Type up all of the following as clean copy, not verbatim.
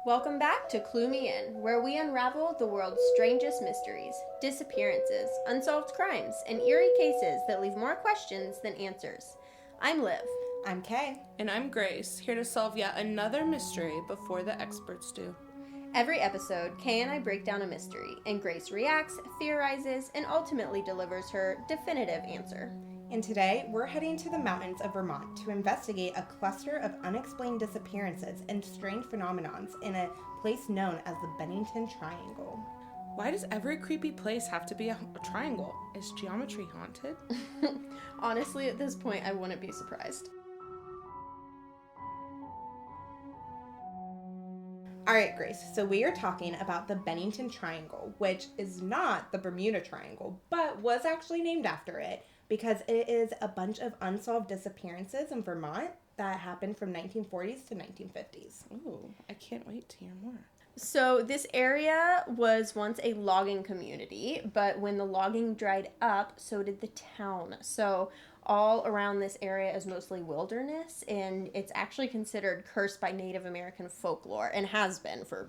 Welcome back to Clue Me In, where we unravel the world's strangest mysteries, disappearances, unsolved crimes, and eerie cases that leave more questions than answers. I'm Liv. I'm Kay. And I'm Grace, here to solve yet another mystery before the experts do. Every episode, Kay and I break down a mystery, and Grace reacts, theorizes, and ultimately delivers her definitive answer. And today, we're heading to the mountains of Vermont to investigate a cluster of unexplained disappearances and strange phenomenons in a place known as the Bennington Triangle. Why does every creepy place have to be a triangle? Is geometry haunted? Honestly, at this point, I wouldn't be surprised. All right, Grace, so we are talking about the Bennington Triangle, which is not the Bermuda Triangle, but was actually named after it because it is a bunch of unsolved disappearances in Vermont that happened from 1940s to 1950s. Ooh, I can't wait to hear more. So this area was once a logging community, but when the logging dried up, so did the town. So all around this area is mostly wilderness, and it's actually considered cursed by Native American folklore and has been for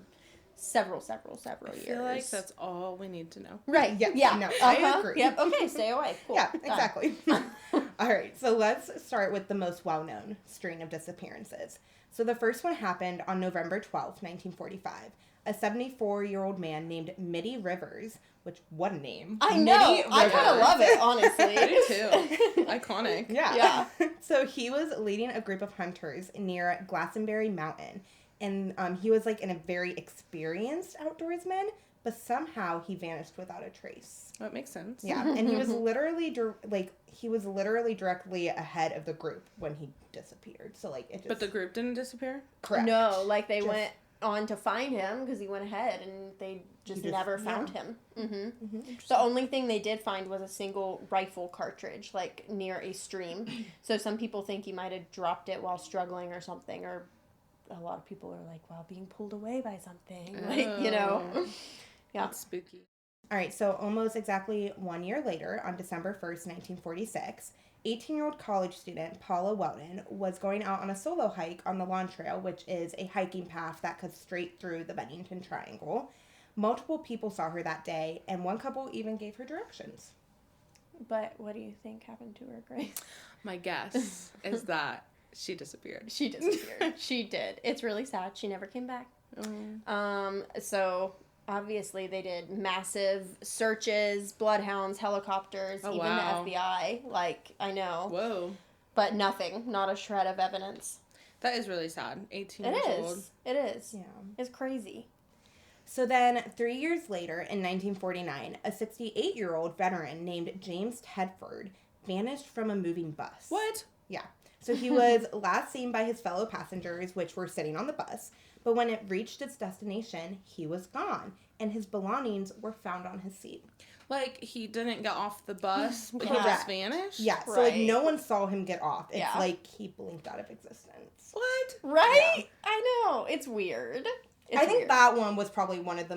several years. I feel like that's all we need to know. Right. Yep. Yeah. No, I agree. Yep. Okay, stay away. Cool. Yeah, exactly. All right, so let's start with the most well-known string of disappearances. So the first one happened on November 12th, 1945. A 74-year-old man named Mitty Rivers, which, what a name. I know. Mitty I kind of Rivers. love it, honestly. I do too. Iconic. Yeah. So he was leading a group of hunters near Glastonbury Mountain. And he was like a very experienced outdoorsman, but somehow he vanished without a trace. That makes sense. Yeah, and he was literally directly ahead of the group when he disappeared. So it just. But the group didn't disappear? Correct. No, they went on to find him because he went ahead and they just never found him. Mm-hmm. The only thing they did find was a single rifle cartridge, near a stream. So some people think he might have dropped it while struggling or something, or a lot of people are like, well, being pulled away by something. Yeah. That's spooky. All right, so almost exactly 1 year later, on December 1st, 1946, 18-year-old college student Paula Weldon was going out on a solo hike on the Lawn Trail, which is a hiking path that cuts straight through the Bennington Triangle. Multiple people saw her that day, and one couple even gave her directions. But what do you think happened to her, Grace? My guess is that she disappeared. She disappeared. She did. It's really sad. She never came back. So obviously they did massive searches, bloodhounds, helicopters, even wow. the FBI. I know. Whoa. But nothing. Not a shred of evidence. That is really sad. 18 It years is. old. It is. Yeah. It's crazy. So then, 3 years later, in 1949, a 68-year-old veteran named James Tedford vanished from a moving bus. What? Yeah. So he was last seen by his fellow passengers, which were sitting on the bus. But when it reached its destination, he was gone, and his belongings were found on his seat. He didn't get off the bus, but he Correct. just vanished? Yeah, so Right. no one saw him get off. It's Yeah. he blinked out of existence. What? Right? Yeah. I know. It's weird. I think that one was probably one of the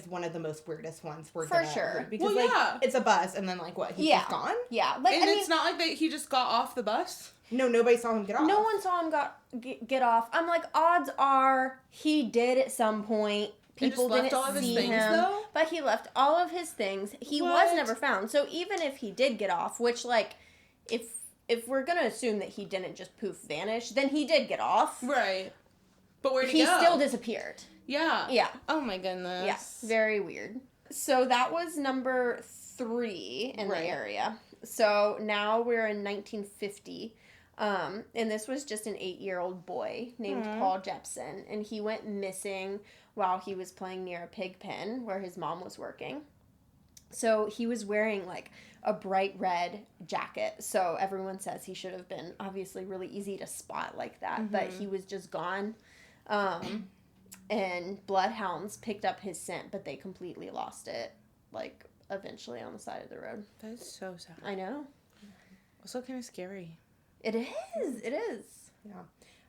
one of the most weirdest ones we're For gonna sure. read. Because yeah. it's a bus, and then what? He's just gone. Yeah. And it's not like that he just got off the bus? No, nobody saw him get off. No one saw him get off. I'm like, odds are he did at some point. People left didn't all of his see things, him, though? but he left all of his things. He was What? never found. So even if he did get off, which if we're gonna assume that he didn't just poof vanish, then he did get off. Right. But where'd he He go? still disappeared. Yeah. Yeah. Oh my goodness. Yeah. Very weird. So that was number 3 in Right. the area. So now we're in 1950. And this was just an 8-year-old boy named Paul Jepson, and he went missing while he was playing near a pig pen where his mom was working. So he was wearing a bright red jacket, so everyone says he should have been obviously really easy to spot like that, but he was just gone. And bloodhounds picked up his scent, but they completely lost it, eventually on the side of the road. That is so sad. I know. Also kind of scary. It is. It is. Yeah.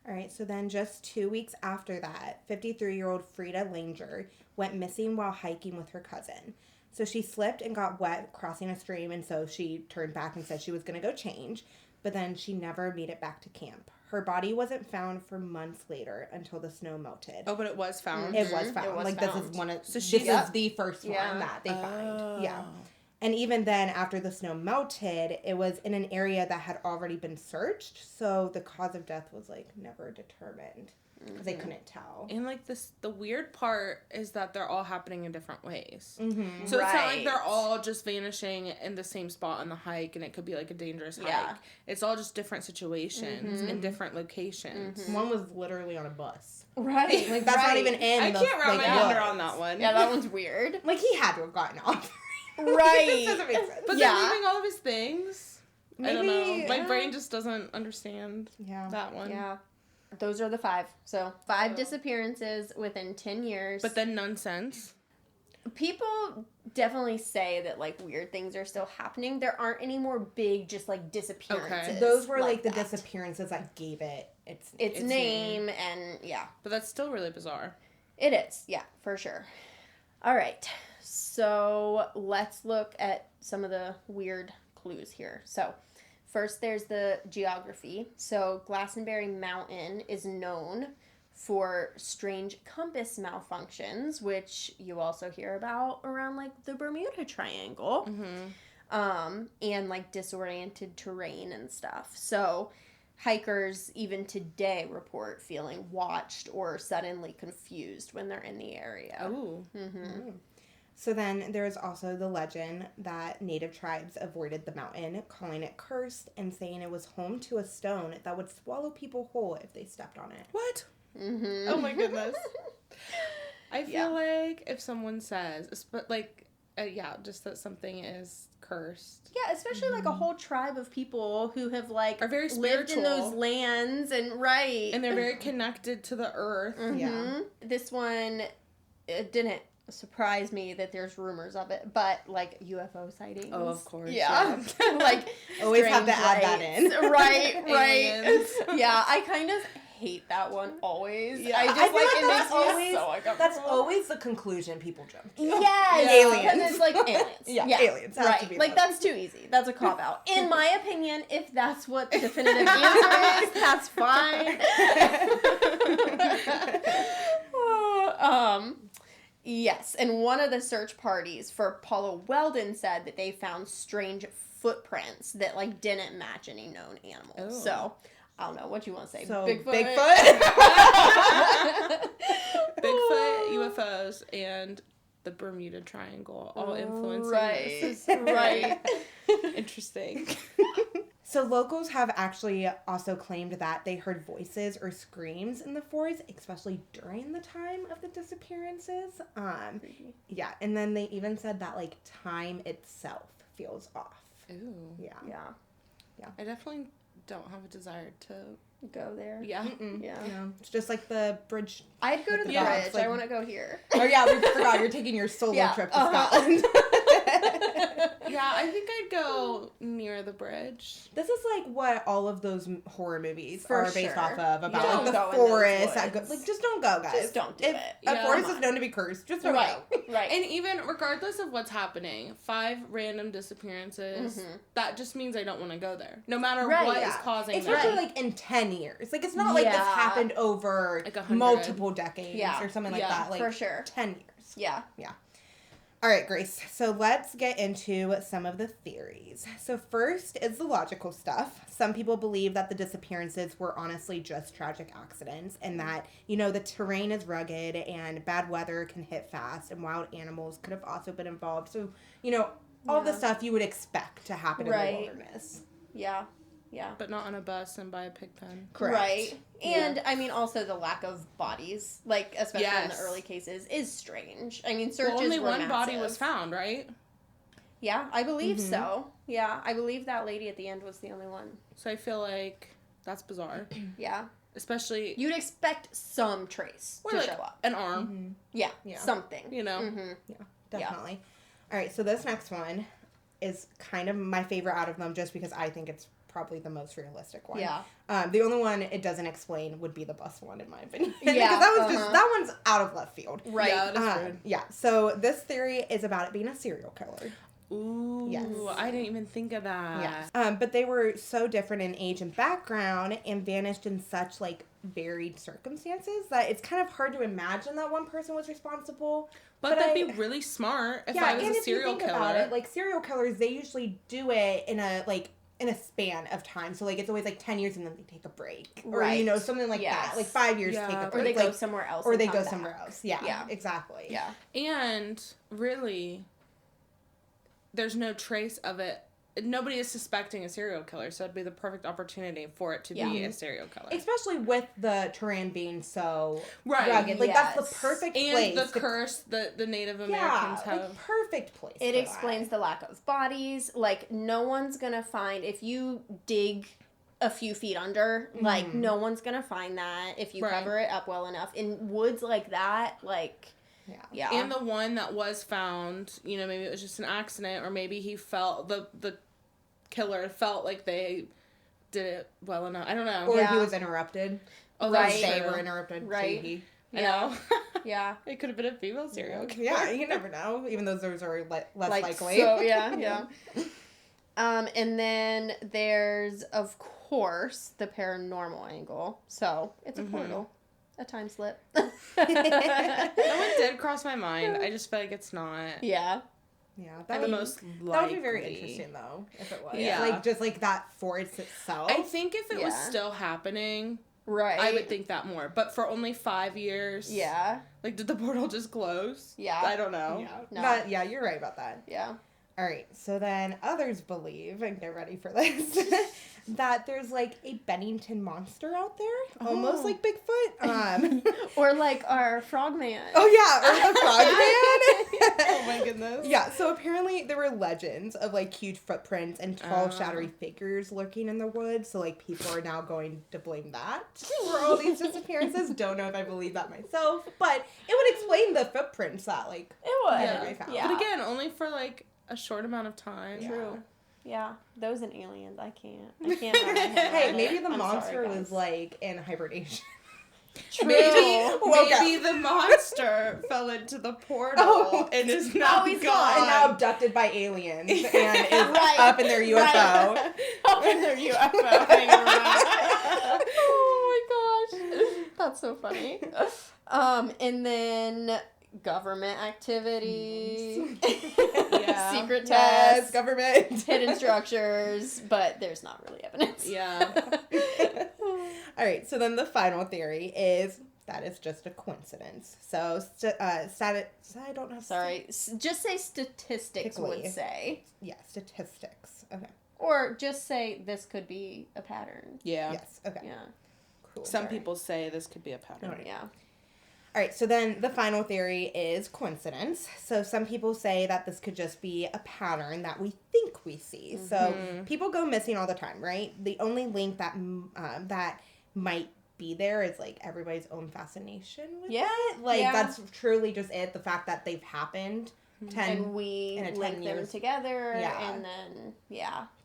All right, so then just 2 weeks after that, 53-year-old Frida Langer went missing while hiking with her cousin. So she slipped and got wet crossing a stream, and so she turned back and said she was going to go change. but then she never made it back to camp. Her body wasn't found for months later until the snow melted. Oh, but it was found? It was found. It was like, found. this is one of... So this she's- is the first one that they find. Yeah. And even then, after the snow melted, it was in an area that had already been searched, so the cause of death was, like, never determined. Because they couldn't tell. And, like, the weird part is that they're all happening in different ways. Mm-hmm. So it's not like Right. they're all just vanishing in the same spot on the hike, and it could be, like, a dangerous hike. It's all just different situations in different locations. One was literally on a bus. Right. Like, that's not even in I the, can't wrap like, my head woods. around that one. Yeah, that one's weird. Like, he had to have gotten off. Right. This doesn't make sense. But Yeah. they're leaving all of his things. I don't know. Maybe, My yeah. brain just doesn't understand Yeah. that one. Yeah. Those are the 5. So 5 disappearances within 10 years. But then none since. People definitely say that, like, weird things are still happening. There aren't any more big, just, like, disappearances. Those were, like, the that. disappearances that gave it its name, and, yeah. But that's still really bizarre. It is, yeah, for sure. All right. So let's look at some of the weird clues here. So first, there's the geography. So Glastonbury Mountain is known for strange compass malfunctions, which you also hear about around, like, the Bermuda Triangle, and, like, disoriented terrain and stuff. So hikers even today report feeling watched or suddenly confused when they're in the area. Oh. So then there's also the legend that native tribes avoided the mountain, calling it cursed and saying it was home to a stone that would swallow people whole if they stepped on it. What? Mm-hmm. Oh my goodness. I feel like if someone says, but like, just that something is cursed. Yeah, especially like a whole tribe of people who have, like, Are very lived in those spiritual. lands and And they're very connected to the earth. Yeah. This one, it didn't surprise me that there's rumors of it, but, like, UFO sightings. Oh, of course. Yeah. Like, Always have to strange add that in. lights. Right, right. Aliens. Yeah, I kind of hate that one always. Yeah. I just, I feel like it that's makes me always- so uncomfortable. That's always the conclusion people jump to. Yes, Aliens. because it's like aliens. Yeah, aliens. Has Right. to be Like, them. that's too easy. That's a cop out. In my opinion, if that's what the definitive answer is, that's fine. Yes, and one of the search parties for Paula Weldon said that they found strange footprints that, like, didn't match any known animals. Oh. So, I don't know what you want to say. So, Bigfoot. Bigfoot, UFOs, and the Bermuda Triangle all influencing this. Right. Interesting. So locals have actually also claimed that they heard voices or screams in the forest, especially during the time of the disappearances. Yeah, and then they even said that, like, time itself feels off. Ooh. Yeah. Yeah. I definitely don't have a desire to. Go there. Yeah. Yeah. No, it's just like the bridge. I'd go to the Yeah, bridge. it's like- I want to go here. Oh yeah, we forgot you're taking your solo Yeah, trip to uh-huh. Scotland. Yeah, I think I'd go near the bridge. This is like what all of those horror movies For are based sure. off of, about Don't like go the in those forest. That woods. like, just don't go, guys. Just don't do if it. A Yeah. forest Come is on. known to be cursed. Just don't Right. go. Right. And even regardless of what's happening, 5 random disappearances, that just means I don't want to go there. No matter Right, what yeah. is causing Especially that. like in 10 years. Like it's not like this Yeah. happened over Like 100. multiple decades Yeah. or something like Yeah, that. Like for sure. 10 years. Yeah. All right, Grace. So let's get into some of the theories. So first is the logical stuff. Some people believe that the disappearances were honestly just tragic accidents and that, you know, the terrain is rugged and bad weather can hit fast and wild animals could have also been involved. So, you know, all the Yeah. stuff you would expect to happen in Right. the wilderness. Yeah. Yeah. But not on a bus and by a pig pen. Correct. Right. And I mean, also the lack of bodies, like especially in Yes. the early cases, is strange. I mean, searches Well, only were one body was massive. found, right? Yeah, I believe so. Yeah, I believe that lady at the end was the only one. So I feel like that's bizarre. Yeah, Especially you'd expect some trace or to like show up. an arm, Yeah, Yeah. something. you know. Mm-hmm. Definitely. All right, so this next one is kind of my favorite out of them just because I think it's probably the most realistic one. Yeah. The only one it doesn't explain would be the bus one, in my opinion. Yeah, because that was uh-huh. that one's out of left field. Right. Yeah, that's weird. Yeah, so this theory is about it being a serial killer. Ooh, Yes. I didn't even think of that. Yes. But they were so different in age and background and vanished in such, like, varied circumstances that it's kind of hard to imagine that one person was responsible. But that'd be really smart if I was a serial killer. About it, like, serial killers, they usually do it in a span of time. So, like, it's always, like, 10 years and then they take a break. Or, you know, something like that. Like, 5 years, take a break. Or they go somewhere else. Or they go somewhere else. Yeah, exactly. Yeah. And, really, there's no trace of it. Nobody is suspecting a serial killer, so it'd be the perfect opportunity for it to be a serial killer. Especially with the terrain being so rugged. Like, that's the perfect place. And the curse that the Native Americans have. Like, perfect place. It explains the lack of bodies. Like, no one's gonna find, if you dig a few feet under, like, no one's gonna find that if you cover it up well enough. In woods like that, like... Yeah. And the one that was found, you know, maybe it was just an accident, or maybe he felt, the killer felt like they did it well enough. I don't know. Or he was interrupted. Oh, They were interrupted. Right. I know. Yeah. It could have been a female serial killer. Yeah, you never know. Even though those are less likely. So, yeah. And then there's, of course, the paranormal angle. So, it's a portal. A time slip. That one did cross my mind. I just feel like it's not. Yeah. Yeah. That would be very interesting, though, if it was. Yeah. Like, just like that forest itself. I think if it was still happening, right, I would think that more. But for only 5 years. Yeah. Like, did the portal just close? Yeah. I don't know. No. Yeah, you're right about that. Yeah. All right, so then others believe, and get ready for this, that there's, like, a Bennington monster out there, almost like Bigfoot. Or like our frogman. Oh, yeah, or the frogman. Oh, my goodness. Yeah, so apparently there were legends of, like, huge footprints and tall, shadowy figures lurking in the woods, so, like, people are now going to blame that for all these disappearances. Don't know if I believe that myself, but it would explain the footprints that, like, it would. everybody found. Yeah. But again, only for, like, a short amount of time. Yeah. True. Yeah, those and aliens, I can't. Hey, maybe the I'm monster sorry, was, like, in hibernation. True. Maybe the monster fell into the portal and is now he's gone. And now abducted by aliens and is up in their UFO. Right. Up in their UFO. hanging around. Oh my gosh. That's so funny. And then government activity. Secret tests. Government. Hidden structures. But there's not really evidence. Yeah. All right, so then the final theory is that it's just a coincidence. So, I don't know. Sorry, just say statistics would say. Yeah, statistics. Okay. Or just say this could be a pattern. Yeah. Yes, okay. Yeah. Cool. Some people say this could be a pattern. Right. Yeah. All right, so then the final theory is coincidence. So some people say that this could just be a pattern that we think we see. Mm-hmm. So people go missing all the time, right? The only link that that might be there is, like, everybody's own fascination with it. Like, that's truly just it. The fact that they've happened 10 and we in a 10 link years. them together, Yeah. and then,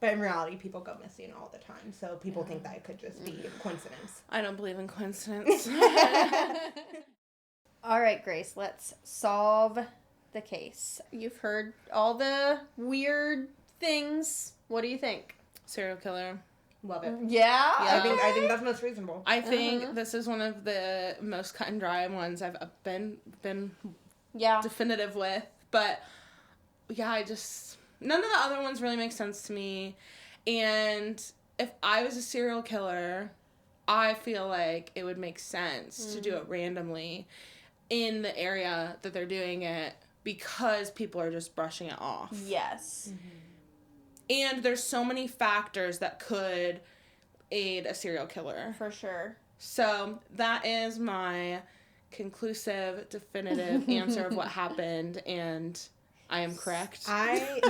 But in reality, people go missing all the time. So people think that it could just be coincidence. I don't believe in coincidence. All right, Grace, let's solve the case. You've heard all the weird things. What do you think? Serial killer. Love it. Yeah? I think that's most reasonable. I think this is one of the most cut and dry ones I've been definitive with. But yeah, none of the other ones really make sense to me. And if I was a serial killer, I feel like it would make sense to do it randomly in the area that they're doing it, because people are just brushing it off. Yes. And there's so many factors that could aid a serial killer. For sure. So that is my conclusive, definitive answer of what happened, and I am correct. I think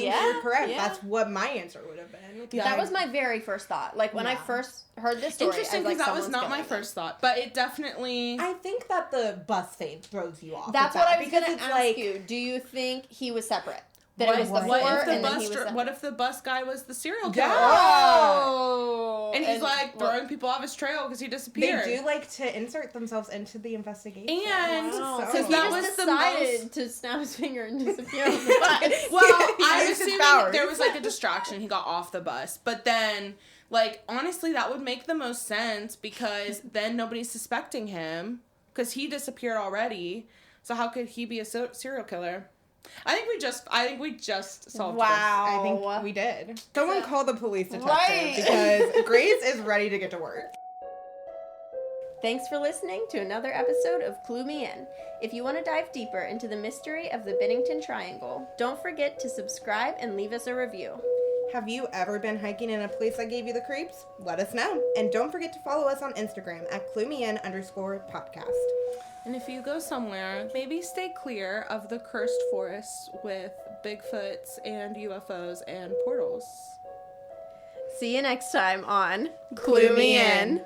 you're correct. Yeah. That's what my answer would have been. That was my very first thought. Like, when I first heard this story, Interesting, because that was not my first thought, but it definitely... I think that the bus thing throws you off. That's what I was going to ask you. Do you think he was separate? That it was the four, and then he was what if the bus guy was the serial killer? Yeah. And he's like throwing people off his trail because he disappeared. They do like to insert themselves into the investigation. And because he just decided to snap his finger and disappear on the bus. Well, I'm assuming there was like a distraction. He got off the bus, but then, like, honestly, that would make the most sense because then nobody's suspecting him because he disappeared already. So how could he be a serial killer? I think we just solved this. I think we did. Someone call the police detective because Grace is ready to get to work. Thanks for listening to another episode of Clue Me In. If you want to dive deeper into the mystery of the Bennington Triangle, don't forget to subscribe and leave us a review. Have you ever been hiking in a place that gave you the creeps? Let us know. And don't forget to follow us on Instagram at cluemein_podcast. And if you go somewhere, maybe stay clear of the cursed forests with Bigfoots and UFOs and portals. See you next time on Clue Me In.